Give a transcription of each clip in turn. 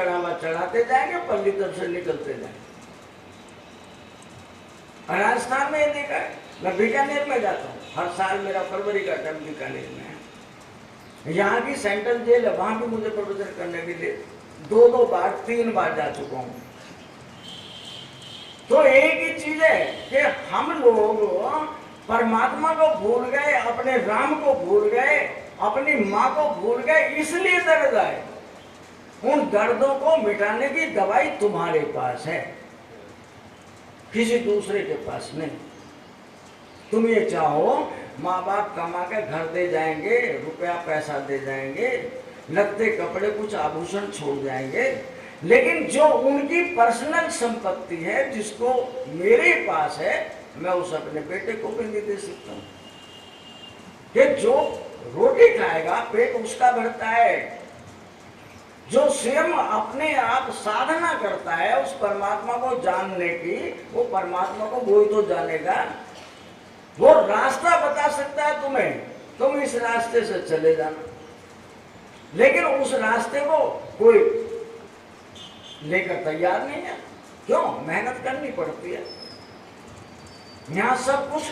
चढ़ावा चढ़ाते जाएंगे, पल्ली तरफ से निकलते जाएंगे। राजस्थान में ये देखा है, मैं बीकानेर में जाता हूँ, हर साल मेरा फरवरी का टाइम बीकानेर में है। यहाँ की सेंट्रल जेल है, वहां भी मुझे प्रवचन करने के लिए 2 बार 3 बार जा चुका हूँ। तो एक ही चीज है कि हम लोग परमात्मा को भूल गए, अपने राम को भूल गए, अपनी माँ को भूल गए, इसलिए दर्द आए। उन दर्दों को मिटाने की दवाई तुम्हारे पास है, किसी दूसरे के पास नहीं। तुम ये चाहो माँ बाप कमा के घर दे जाएंगे, रुपया पैसा दे जाएंगे, लगते कपड़े कुछ आभूषण छोड़ जाएंगे, लेकिन जो उनकी पर्सनल संपत्ति है, जिसको मेरे पास है, मैं उस अपने बेटे को भी नहीं दे सकता हूँ। कि जो रोटी खाएगा पेट उसका भरता है, जो स्वयं अपने आप साधना करता है उस परमात्मा को जानने की, वो परमात्मा को वो ही तो जानेगा। वो रास्ता बता सकता है तुम्हें, तुम इस रास्ते से चले जाना, लेकिन उस रास्ते को कोई लेकर तैयार नहीं है। क्यों? मेहनत करनी पड़ती है। यहाँ सब कुछ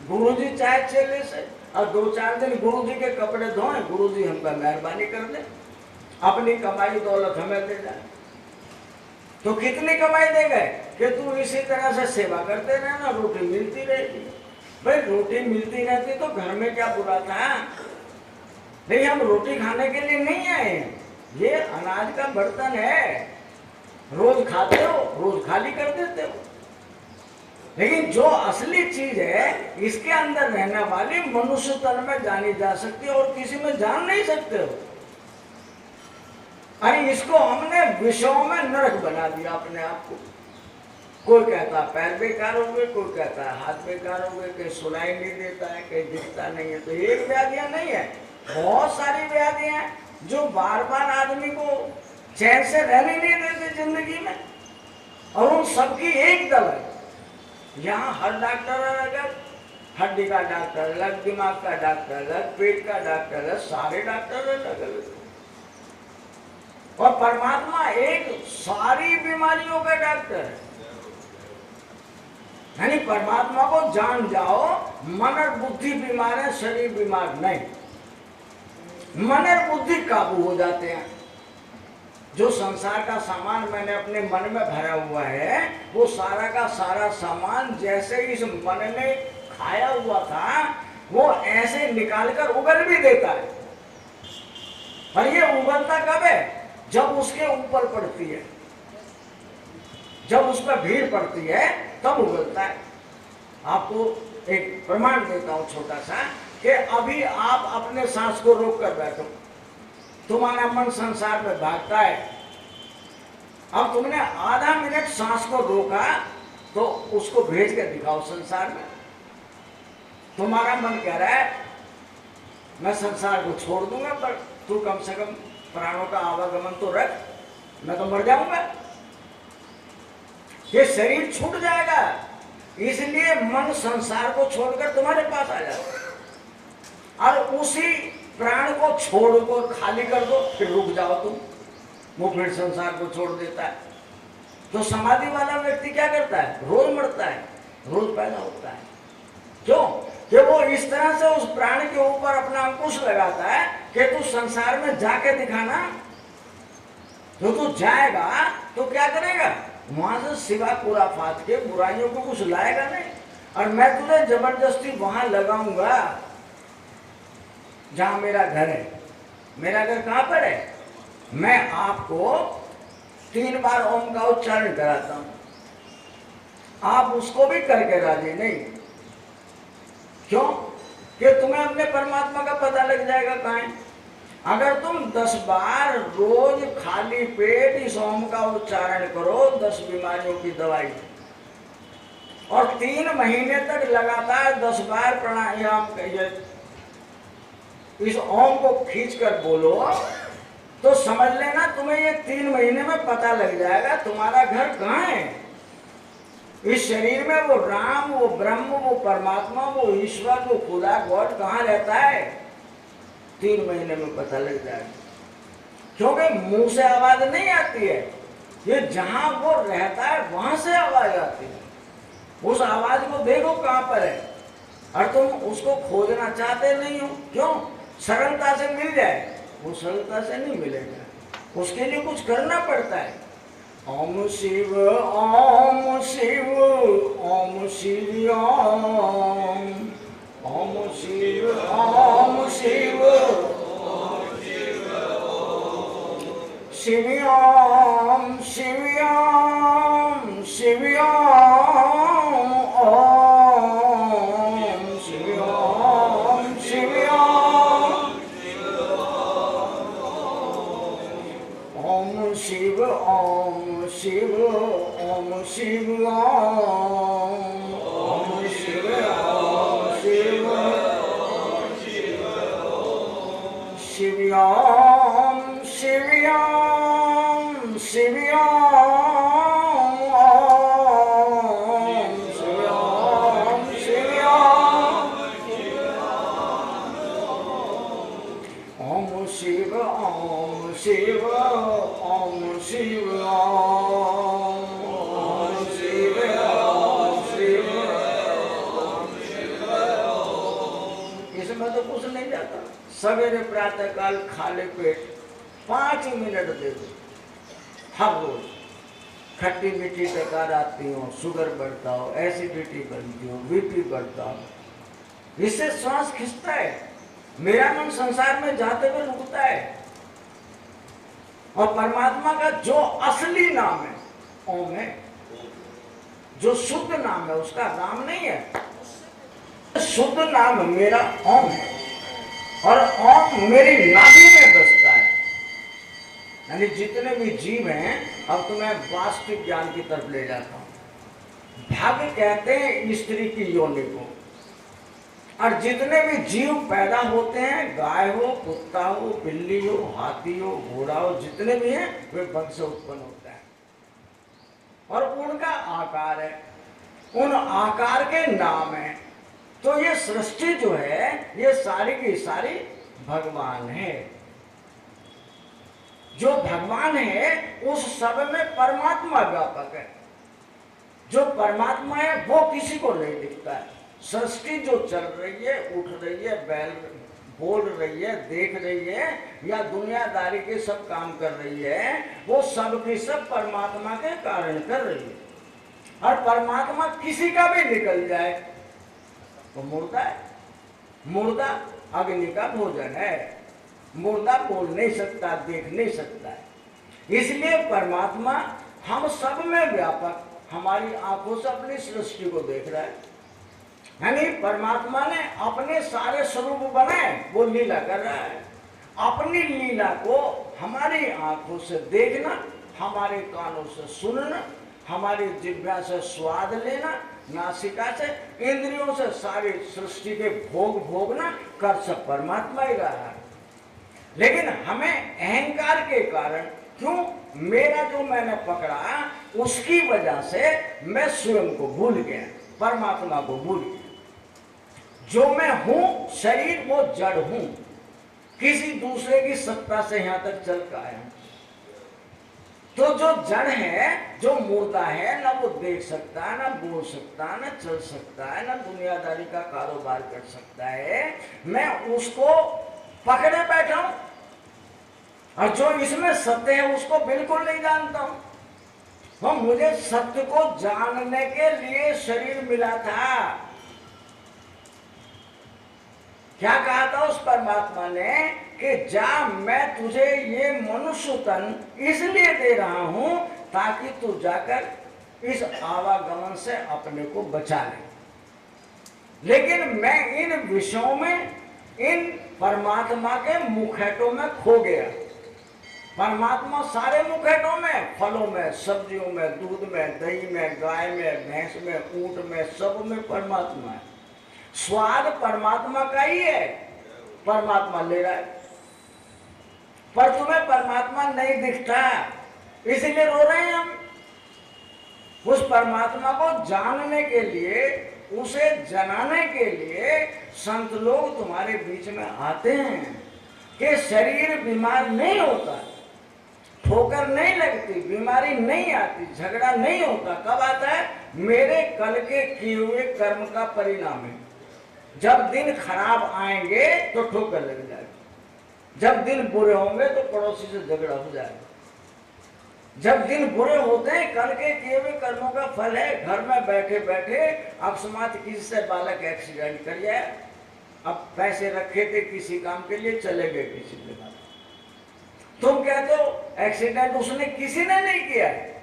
गुरुजी चाहे चेले से, और 2-4 दिन गुरुजी के कपड़े धोए, गुरुजी हम पर मेहरबानी कर दे, अपनी कमाई दौलत हमें दे जाए। तो कितनी कमाई देंगे कि तू इसी तरह से सेवा करते रहना, रोटी मिलती रहेगी। भाई रोटी मिलती रहती तो घर में क्या बुरा था? नहीं, हम रोटी खाने के लिए नहीं आए, ये अनाज का बर्तन है, रोज खाते हो, रोज खाली कर देते हो। लेकिन जो असली चीज है, इसके अंदर रहने वाली मनुष्य तन में जानी जा सकती है और किसी में जान नहीं सकते हो। अरे इसको हमने विषयों में नरक बना दिया अपने आप को। कोई कहता पैर बेकार हो गए, कोई कहता है हाथ बेकार हो गए, कहीं सुनाई नहीं देता है, कहीं दिखता नहीं है। तो एक व्याधियां नहीं है, बहुत सारी व्याधियां हैं जो बार बार आदमी को चैन से रहने नहीं देते जिंदगी में, और उन सबकी एक दल है। यहाँ हर डॉक्टर अलग है, हड्डी का डॉक्टर अलग, दिमाग का डॉक्टर अलग, पेट का डॉक्टर अलग, सारे डॉक्टर अलग अलग। और परमात्मा एक सारी बीमारियों का डॉक्टर है। यानी परमात्मा को जान जाओ, मन और बुद्धि बीमार है, शरीर बीमार नहीं। मन और बुद्धि काबू हो जाते हैं। जो संसार का सामान मैंने अपने मन में भरा हुआ है, वो सारा का सारा सामान जैसे इस मन ने खाया हुआ था, वो ऐसे निकालकर उगल भी देता है। पर ये उगलता कब है? जब उसके ऊपर पड़ती है, जब उस पर भीड़ पड़ती है तब उगलता है। आपको एक प्रमाण देता हूं छोटा सा, कि अभी आप अपने सांस को रोक कर बैठो, तुम्हारा मन संसार में भागता है। अब तुमने आधा मिनट सांस को रोका, तो उसको भेज कर दिखाओ संसार में। तुम्हारा मन कह रहा है मैं संसार को छोड़ दूंगा, पर तू कम से कम प्राणों का आवागमन तो रख, मैं तो मर जाऊंगा, ये शरीर छूट जाएगा। इसलिए मन संसार को छोड़कर तुम्हारे पास आ जाता, और उसी प्राण को छोड़ को खाली कर दो, फिर रुक जाओ तुम, वो फिर संसार को छोड़ देता है। तो समाधि वाला व्यक्ति क्या करता है? रोज मरता है, रोज पैदा होता है। क्यों? कि वो इस तरह से उस प्राण के ऊपर अपना अंकुश लगाता है कि तू संसार में जाके दिखाना। जो तू जाएगा तो क्या करेगा? वहां से सिवा खुराफात के बुराइयों को कुछ लाएगा नहीं, और मैं तुझे जबरदस्ती वहां लगाऊंगा जहां मेरा घर है। मेरा घर कहां पर है? मैं आपको 3 बार ओम का उच्चारण कराता हूं, आप उसको भी करके राजी नहीं। क्यों? कि तुम्हें अपने परमात्मा का पता लग जाएगा कहाँ है। अगर तुम 10 बार रोज खाली पेट इस ओम का उच्चारण करो, 10 बीमारियों की दवाई, और 3 महीने तक लगातार 10 बार प्राणायाम इस ओम को खींचकर बोलो, तो समझ लेना तुम्हें ये 3 महीने में पता लग जाएगा तुम्हारा घर कहाँ है। इस शरीर में वो राम, वो ब्रह्म, वो परमात्मा, वो ईश्वर, वो खुदा गॉड कहाँ रहता है, 3 महीने में पता लग जाएगा। क्योंकि मुंह से आवाज नहीं आती है, ये जहां वो रहता है वहां से आवाज आती है। उस आवाज को देखो कहां पर है, और तुम उसको खोजना चाहते नहीं हो। क्यों? सरलता से मिल जाए, वो सरलता से नहीं मिलेगा, उसके लिए कुछ करना पड़ता है। ओम शिव ओम शिव ओम शिव ओम ओम शिव ओम शिव शिव्याम शिव्याम शिव्याम ओम शिव्याम शिव्याम ओम शिव ओम शिव ओम शिव्याम ओम शिव शिव शिव्याम शिव्याम शिव्याम ओम शिव्याम शिव्याम ओम शिव ओम शिव ओम शिव ओम शिव शिव। इसमें तो कुछ नहीं जाता। सवेरे प्रातः काल खाली पेट 5 मिनट दे दो हर रोज। खट्टी मीठी डकार आती हो, शुगर बढ़ता हो, एसिडिटी बनती हो, बीपी बढ़ता हो, इससे श्वास खिंचता है, मेरा मन संसार में जाते हुए रुकता है। और परमात्मा का जो असली नाम है ओम है, जो शुद्ध नाम है, उसका राम नहीं है, शुद्ध नाम मेरा ओम है। और ओम मेरी नाभि में बसता है। यानी जितने भी जीव हैं, अब तो मैं वास्तविक ज्ञान की तरफ ले जाता हूं। भाग्य कहते हैं स्त्री की योनि को, और जितने भी जीव पैदा होते हैं, गाय हो, कुत्ता हो, बिल्ली हो, हाथी हो, घोड़ा हो, जितने भी हैं वे वंश से उत्पन्न होता है। और उनका आकार है, उन आकार के नाम है। तो ये सृष्टि जो है, ये सारी की सारी भगवान है। जो भगवान है उस सब में परमात्मा व्यापक है। जो परमात्मा है वो किसी को नहीं दिखता है। सृष्टि जो चल रही है, उठ रही है, बैल बोल रही है, देख रही है, या दुनियादारी के सब काम कर रही है, वो सब की सब परमात्मा के कारण कर रही है। और परमात्मा किसी का भी निकल जाए तो मुर्दा है। मुर्दा अग्नि का भोजन है। मुर्दा बोल नहीं सकता, देख नहीं सकता है। इसलिए परमात्मा हम सब में व्यापक हमारी आंखों से अपनी सृष्टि को देख रहा है। यानी परमात्मा ने अपने सारे स्वरूप बनाए, वो लीला कर रहा है। अपनी लीला को हमारी आंखों से देखना, हमारे कानों से सुनना, हमारी जिह्वा से स्वाद लेना, नासिका से, इंद्रियों से सारी सृष्टि के भोग भोगना, कर सब परमात्मा ही रहा है। लेकिन हमें अहंकार के कारण, क्यों, मेरा जो मैंने पकड़ा उसकी वजह से मैं स्वयं को भूल गया, परमात्मा को भूल गया। जो मैं हूं शरीर, वो जड़ हूं, किसी दूसरे की सत्ता से यहां तक चल के आया हूं। तो जो जड़ है, जो मुर्दा है, ना वो देख सकता है, ना बोल सकता है, ना चल सकता है, ना दुनियादारी का कारोबार कर सकता है, मैं उसको पकड़े बैठा हूं। और जो इसमें सत्य है उसको बिल्कुल नहीं जानता हूं। तो मुझे सत्य को जानने के लिए शरीर मिला था। क्या कहा था उस परमात्मा ने कि जा, मैं तुझे ये मनुष्य तन इसलिए दे रहा हूं ताकि तू जाकर इस आवागमन से अपने को बचा ले। लेकिन मैं इन विषयों में, इन परमात्मा के मुखौटों में खो गया। परमात्मा सारे मुखौटों में, फलों में, सब्जियों में, दूध में, दही में, गाय में, भैंस में, ऊंट में, सब में परमात्मा है। स्वाद परमात्मा का ही है, परमात्मा ले रहा है। पर तुम्हें परमात्मा नहीं दिखता, इसीलिए रो रहे हैं हम। उस परमात्मा को जानने के लिए, उसे जनाने के लिए संत लोग तुम्हारे बीच में आते हैं कि शरीर बीमार नहीं होता, ठोकर नहीं लगती, बीमारी नहीं आती, झगड़ा नहीं होता। कब आता है? मेरे कल के किए हुए कर्म का परिणाम है। जब दिन खराब आएंगे तो ठोकर लग जाएगी, जब दिन बुरे होंगे तो पड़ोसी से झगड़ा हो जाएगा। जब दिन बुरे होते हैं, कल के किए हुए कर्मों का फल है। घर में बैठे बैठे अकस्मात किसी से बालक एक्सीडेंट कर जाए, अब पैसे रखे थे किसी काम के लिए, चले गए किसी के पास, तुम कहते हो एक्सीडेंट उसने किसी ने नहीं किया है।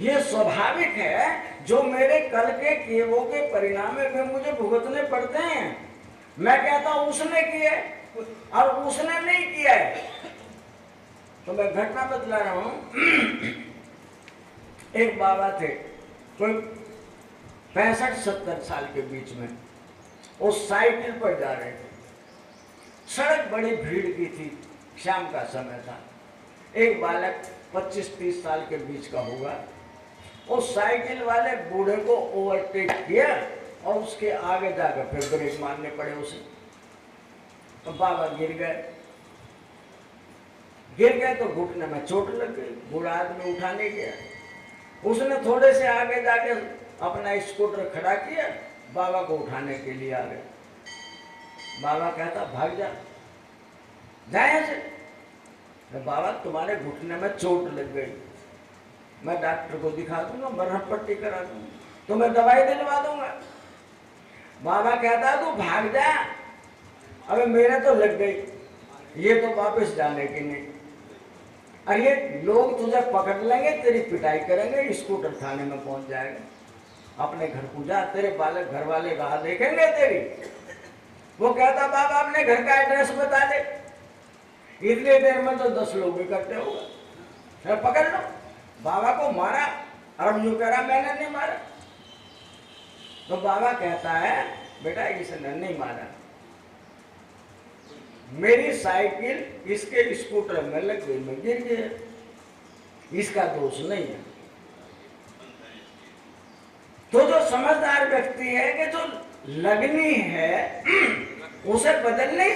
ये स्वाभाविक है, जो मेरे कल के किए वो के परिणाम है वे मुझे भुगतने पड़ते हैं। मैं कहता हूं उसने किया है और उसने नहीं किया है। तो मैं घटना बतला रहा हूं। एक बाबा थे, कोई 65-70 साल के बीच में, वो साइकिल पर जा रहे थे। सड़क बड़ी भीड़ की थी, शाम का समय था। एक बालक 25-30 साल के बीच का होगा, वो साइकिल वाले बूढ़े को ओवरटेक किया और उसके आगे जाकर फिर ब्रेक मारने पड़े उसे। तो बाबा गिर गए तो घुटने में चोट लग गई। बूढ़ा आदमी उठाने गया, उसने थोड़े से आगे जाके अपना स्कूटर खड़ा किया, बाबा को उठाने के लिए आ गए। बाबा कहता भाग जा, जाए से। तो बाबा तुम्हारे घुटने में चोट लग गई, मैं डॉक्टर को दिखा दूंगा, मरहम पट्टी करा दूंगा, तुम्हें दवाई दिलवा दूंगा। बाबा कहता तू भाग जा, अबे मेरे तो लग गई, ये तो वापस जाने की नहीं। अरे लोग तुझे पकड़ लेंगे, तेरी पिटाई करेंगे, स्कूटर थाने में पहुंच जाएगा। अपने घर को जा, तेरे बालक घर वाले राह देखेंगे तेरी। वो कहता बाबा अपने घर का एड्रेस बता दे। इतनी देर में तो 10 लोग इकट्ठे हो गए, पकड़ लो। बाबा को मारा और यूं कह रहा मैंने नहीं मारा। तो बाबा कहता है बेटा इसने नहीं मारा, मेरी साइकिल इसके स्कूटर में लग गई, मैं गिर गया, इसका दोष नहीं है। तो जो समझदार व्यक्ति है कि जो लगनी है उसे बदल नहीं